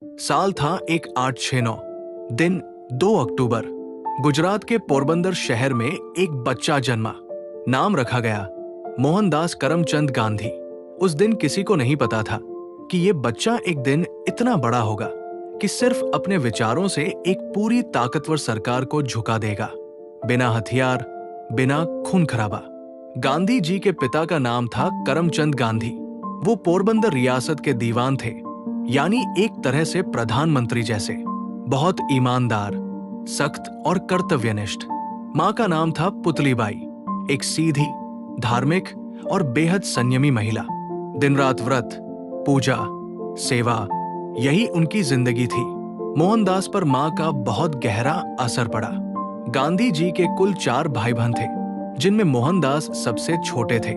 साल था एक 869। दिन 2 अक्टूबर। गुजरात के पोरबंदर शहर में एक बच्चा जन्मा। नाम रखा गया मोहनदास करमचंद गांधी। उस दिन किसी को नहीं पता था कि ये बच्चा एक दिन इतना बड़ा होगा कि सिर्फ अपने विचारों से एक पूरी ताकतवर सरकार को झुका देगा, बिना हथियार, बिना खून खराबा। गांधी जी के पिता का नाम था करमचंद गांधी। वो पोरबंदर रियासत के दीवान थे, यानी एक तरह से प्रधानमंत्री जैसे। बहुत ईमानदार, सख्त और कर्तव्यनिष्ठ। मां का नाम था पुतलीबाई, एक सीधी, धार्मिक और बेहद संयमी महिला। दिन रात व्रत, पूजा, सेवा, यही उनकी जिंदगी थी। मोहनदास पर मां का बहुत गहरा असर पड़ा। गांधी जी के कुल 4 भाई बहन थे, जिनमें मोहनदास सबसे छोटे थे।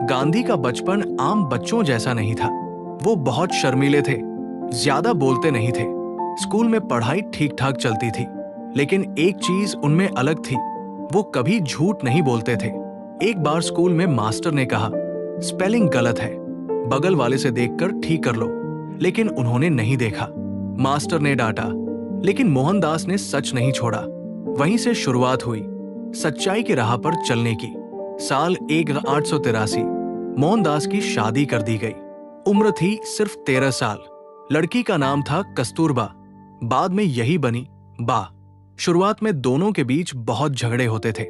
गांधी का बचपन आम बच्चों जैसा नहीं था। वो बहुत शर्मीले थे, ज्यादा बोलते नहीं थे। स्कूल में पढ़ाई ठीक ठाक चलती थी, लेकिन एक चीज उनमें अलग थी, वो कभी झूठ नहीं बोलते थे। एक बार स्कूल में मास्टर ने कहा, स्पेलिंग गलत है, बगल वाले से देखकर ठीक कर लो, लेकिन उन्होंने नहीं देखा। मास्टर ने डांटा, लेकिन मोहनदास ने सच नहीं छोड़ा। वहीं से शुरुआत हुई सच्चाई की राह पर चलने की। साल 1883 मोहनदास की शादी कर दी गई। उम्र थी सिर्फ 13 साल। लड़की का नाम था कस्तूरबा, बाद में यही बनी बा। शुरुआत में दोनों के बीच बहुत झगड़े होते थे,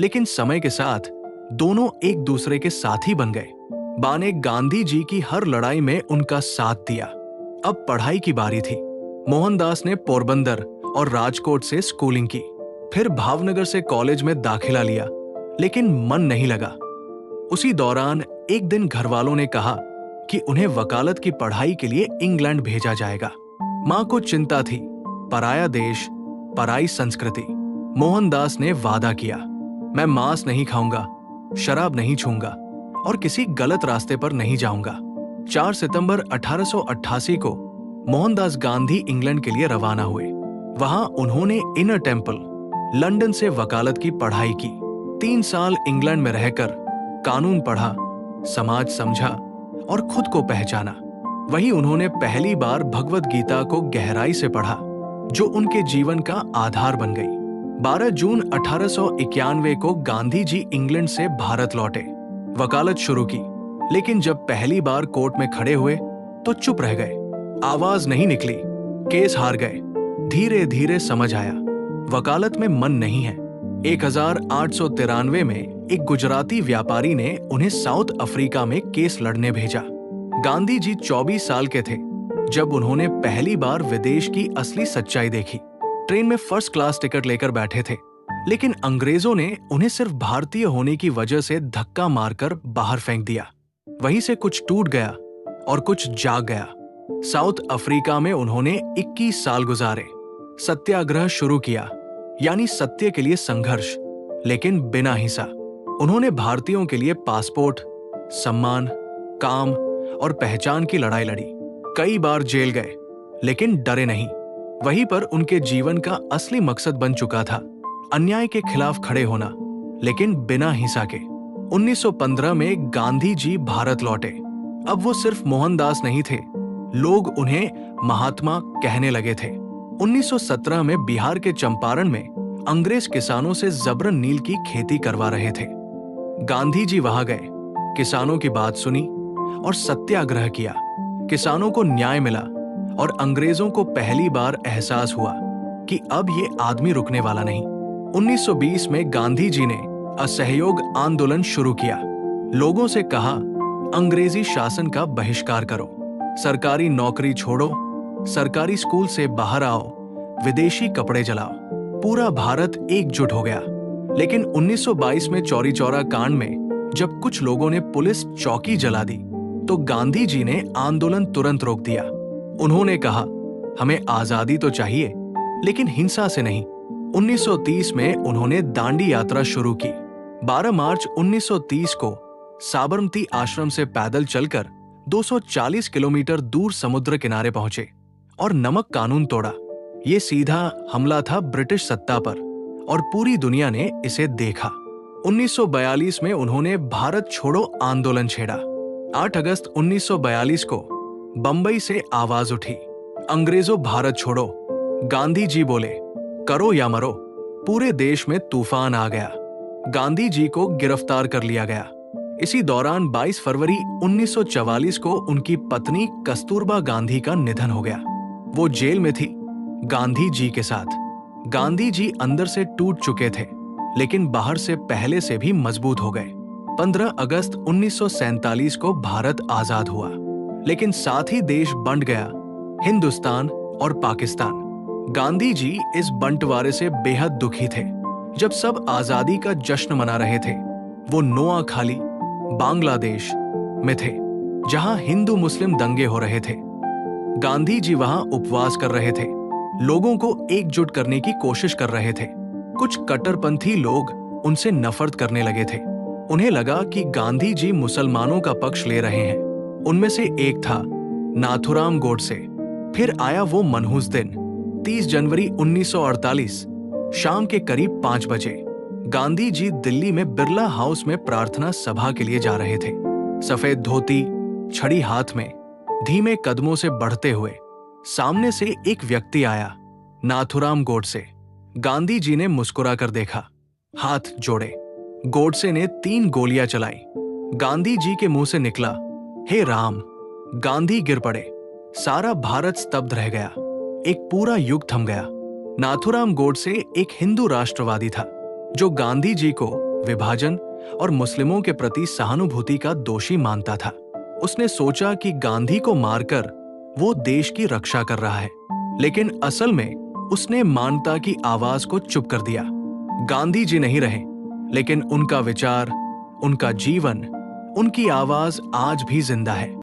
लेकिन समय के साथ दोनों एक दूसरे के साथी बन गए। बा ने गांधी जी की हर लड़ाई में उनका साथ दिया। अब पढ़ाई की बारी थी। मोहनदास ने पोरबंदर और राजकोट से स्कूलिंग की, फिर भावनगर से कॉलेज में दाखिला लिया, लेकिन मन नहीं लगा। उसी दौरान एक दिन घरवालों ने कहा कि उन्हें वकालत की पढ़ाई के लिए इंग्लैंड भेजा जाएगा। मां को चिंता थी, पराया देश, पराई संस्कृति। मोहनदास ने वादा किया, मैं मांस नहीं खाऊंगा, शराब नहीं छूंगा और किसी गलत रास्ते पर नहीं जाऊंगा। 4 सितंबर 1888 को मोहनदास गांधी इंग्लैंड के लिए रवाना हुए। वहां उन्होंने इनर टेम्पल, लंदन से वकालत की पढ़ाई की। 3 साल इंग्लैंड में रहकर कानून पढ़ा, समाज समझा और खुद को पहचाना। वहीं उन्होंने पहली बार भगवद गीता को गहराई से पढ़ा, जो उनके जीवन का आधार बन गई। 12 जून 1891 को गांधी जी इंग्लैंड से भारत लौटे। वकालत शुरू की, लेकिन जब पहली बार कोर्ट में खड़े हुए तो चुप रह गए। आवाज नहीं निकली, केस हार गए। धीरे धीरे समझ आया, वकालत में मन नहीं है। 1893 में एक गुजराती व्यापारी ने उन्हें साउथ अफ्रीका में केस लड़ने भेजा। गांधी जी 24 साल के थे जब उन्होंने पहली बार विदेश की असली सच्चाई देखी। ट्रेन में फर्स्ट क्लास टिकट लेकर बैठे थे, लेकिन अंग्रेजों ने उन्हें सिर्फ भारतीय होने की वजह से धक्का मारकर बाहर फेंक दिया। वहीं से कुछ टूट गया और कुछ जाग गया। साउथ अफ्रीका में उन्होंने 21 साल गुजारे। सत्याग्रह शुरू किया, यानी सत्य के लिए संघर्ष, लेकिन बिना हिंसा। उन्होंने भारतीयों के लिए पासपोर्ट, सम्मान, काम और पहचान की लड़ाई लड़ी। कई बार जेल गए, लेकिन डरे नहीं। वहीं पर उनके जीवन का असली मकसद बन चुका था, अन्याय के खिलाफ खड़े होना, लेकिन बिना हिंसा के। 1915 में गांधी जी भारत लौटे। अब वो सिर्फ मोहनदास नहीं थे, लोग उन्हें महात्मा कहने लगे थे। 1917 में बिहार के चंपारण में अंग्रेज किसानों से जबरन नील की खेती करवा रहे थे। गांधी जी वहां गए, किसानों की बात सुनी और सत्याग्रह किया। किसानों को न्याय मिला और अंग्रेजों को पहली बार एहसास हुआ कि अब ये आदमी रुकने वाला नहीं। 1920 में गांधी जी ने असहयोग आंदोलन शुरू किया। लोगों से कहा, अंग्रेजी शासन का बहिष्कार करो, सरकारी नौकरी छोड़ो, सरकारी स्कूल से बाहर आओ, विदेशी कपड़े जलाओ। पूरा भारत एकजुट हो गया। लेकिन 1922 में चौरी चौरा कांड में जब कुछ लोगों ने पुलिस चौकी जला दी, तो गांधी जी ने आंदोलन तुरंत रोक दिया। उन्होंने कहा, हमें आजादी तो चाहिए, लेकिन हिंसा से नहीं। 1930 में उन्होंने दांडी यात्रा शुरू की। 12 मार्च 1930 को साबरमती आश्रम से पैदल चलकर 240 किलोमीटर दूर समुद्र किनारे पहुंचे और नमक कानून तोड़ा। ये सीधा हमला था ब्रिटिश सत्ता पर और पूरी दुनिया ने इसे देखा। 1942 में उन्होंने भारत छोड़ो आंदोलन छेड़ा। 8 अगस्त 1942 को बंबई से आवाज उठी अंग्रेजों भारत छोड़ो, गांधी जी बोले, करो या मरो। पूरे देश में तूफान आ गया। गांधी जी को गिरफ्तार कर लिया गया। इसी दौरान 22 फरवरी 1944 को उनकी पत्नी कस्तूरबा गांधी का निधन हो गया। वो जेल में थी, गांधी जी के साथ। गांधी जी अंदर से टूट चुके थे, लेकिन बाहर से पहले से भी मजबूत हो गए। 15 अगस्त 1947 को भारत आजाद हुआ, लेकिन साथ ही देश बंट गया, हिंदुस्तान और पाकिस्तान। गांधी जी इस बंटवारे से बेहद दुखी थे। जब सब आजादी का जश्न मना रहे थे, वो नोआखाली, बांग्लादेश में थे, जहां हिंदू मुस्लिम दंगे हो रहे थे। गांधी जी वहां उपवास कर रहे थे, लोगों को एकजुट करने की कोशिश कर रहे थे। कुछ कट्टरपंथी लोग उनसे नफरत करने लगे थे। उन्हें लगा कि गांधी जी मुसलमानों का पक्ष ले रहे हैं। उनमें से एक था नाथूराम गोडसे। फिर आया वो मनहूस दिन, 30 जनवरी 1948, शाम के करीब 5 बजे। गांधी जी दिल्ली में बिरला हाउस में प्रार्थना सभा के लिए जा रहे थे। सफेद धोती, छड़ी हाथ में, धीमे कदमों से बढ़ते हुए सामने से एक व्यक्ति आया, नाथूराम गोडसे। गांधी जी ने मुस्कुराकर देखा, हाथ जोड़े। गोडसे ने 3 गोलियां चलाई। गांधी जी के मुंह से निकला, हे राम। गांधी गिर पड़े। सारा भारत स्तब्ध रह गया। एक पूरा युग थम गया। नाथूराम गोडसे एक हिंदू राष्ट्रवादी था, जो गांधी जी को विभाजन और मुस्लिमों के प्रति सहानुभूति का दोषी मानता था। उसने सोचा कि गांधी को मारकर वो देश की रक्षा कर रहा है, लेकिन असल में उसने मानवता की आवाज को चुप कर दिया। गांधी जी नहीं रहे, लेकिन उनका विचार, उनका जीवन, उनकी आवाज आज भी जिंदा है।